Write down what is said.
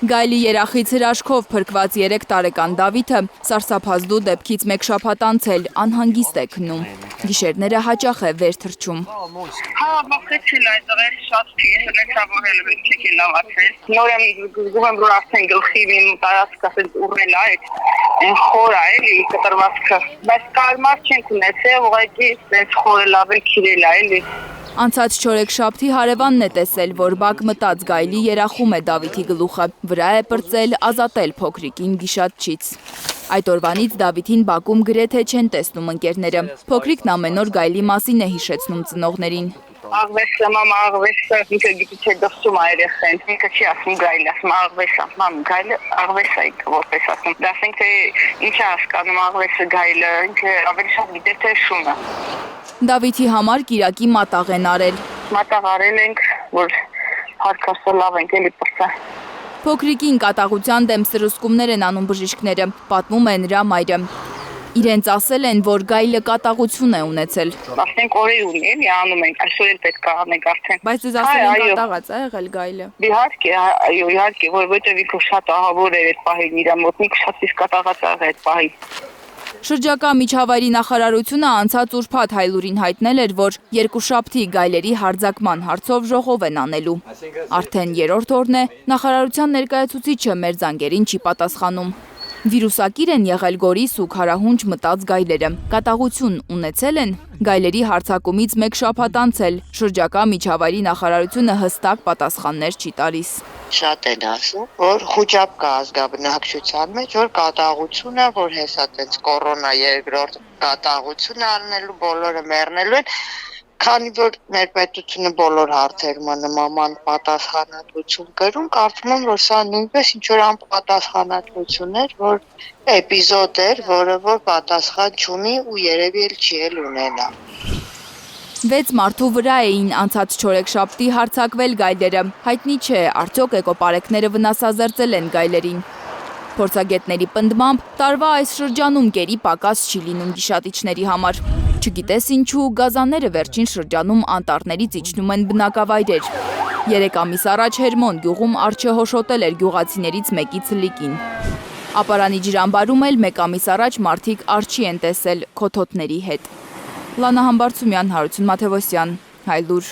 Գայլի երախից հրաշքով փրկված 3 տարեկան Դավիթը սարսափազդու դեպքից մեկ շաբաթ անց էլ անհանգիստ է քնում։ Գիշերները հաճախ է վեր թռչում։ Հա, մոխեցել այդտեղ շատ փիքն է ցավոհել վիճակի լավացել։ Նորեն գուղում եմ որ արդեն գլխի իմ տարածքը ասես ուռել է այն խոր է էլի կտրվածքը։ Բայց կարմար չենք ունեցել, ուղղակի այս խորը լավ է քիրել է էլի։ Անցած չորեքշաբթի հարևանն է տեսել, որ բակ մտած գայլի երախում է Դավիթի գլուխը, վրա է պրծել ազատել փոքրիկին գիշատչից։ Այդ օրվանից Դավիթին բակում գրեթե չեն տեսնում ընկերները։ Փոքրիկն ամեն օր գայլի մասին է հիշեցնում ծնողներին։ Աղվեսը, մամա, աղվեսը, ինքը գիտի չէ դրսում է երեխեն, ինքը չի ասում գայլը, ասում աղվեսը, մամ, գայլը աղվես է որպես ասում, դասենք թե ինչ է հասկանում աղվեսը գայլը, ինքը ավելի շատ գիտե թե շունը։ Դավիթի համար կիրակի մատաղ են արել։ Մատաղ արել ենք, որ հարկասը լավ ենք էլի պրծա։ Փոքրիկին կատաղության դեմ սրսկումներ են անում բժիշկները, պատմում է նրա մայրը։ Իրենց ասել են, որ գայլը կատաղություն է ունեցել։ Ասենք օրեր ունի, էլի անում ենք, այսօր էլ պետք է անենք արդեն։ Բայց դες ասել են կատաղած է եղել գայլը։ Իհարկե, այո, իհարկե, որովհետև ինքը շատ ահավոր էր այդ պահին իր մոտ, ինքը շատ իսկ կատաղած ա այդ պահին։ Շրջակա միջավայրի նախարարությունը անցած ուրբաթ հայլուրին հայտնել էր, որ երկուշաբթի գայլերի հարձակման հարցով ժողով են անելու։ Արդեն երրորդ օրն է, նախարարության ներկայացուցիչը մեր զանգերին չի պատասխանում։ Վիրուսակիր են եղել Գորիս ու Քարահունջ մտած գայլերը։ Կատաղություն ունեցել են։ Գայլերի հարձակումից մեկ շաբաթ անց էլ շրջակա միջավայրի նախարարությունը հստակ պատասխաններ չի տալիս։ Շատ են ասում, որ խոճապ կա ազգաբնակչության մեջ, որ կատաղությունը, որ հեսա տենց կորոնա երկրորդ կատաղությունը անելու բոլորը մեռնելու են, քանի որ մեր պետությունը բոլոր հարցերում նման պատասխանատվություն կրում, կարծում եմ, որ սա նույնպես ինչ որ անպատասխանատվություն էր, որ էպիզոդ էր, որը որ պատասխան չունի ու երևի էլ չի էլ ունենա։ 6 մարդու վրա էին անցած չորեքշաբթի հարձակվել գայլերը։ Հայտնի չէ, արդյոք էկոպարեկները վնասազերծել են գայլերին։ Փորձագետների պնդմամբ տարվա այս շրջանում գերի պակաս չի լինում գիշատիչների համար։ Չգիտես ինչու, գազանները վերջին շրջանում անտառներից իջնում են բնակավայրեր։ 3 ամիս առաջ Հերմոն գյուղում արջը հոշոտել էր գյուղացիներից մեկի ցլիկին։ Ապարանի ջրամբարում էլ 1 ամիս առաջ մարդիկ արջի են տեսել քոթոթների հետ։ Լանա Համբարձումյան, Հարություն Մաթևոսյան, Հայլուր։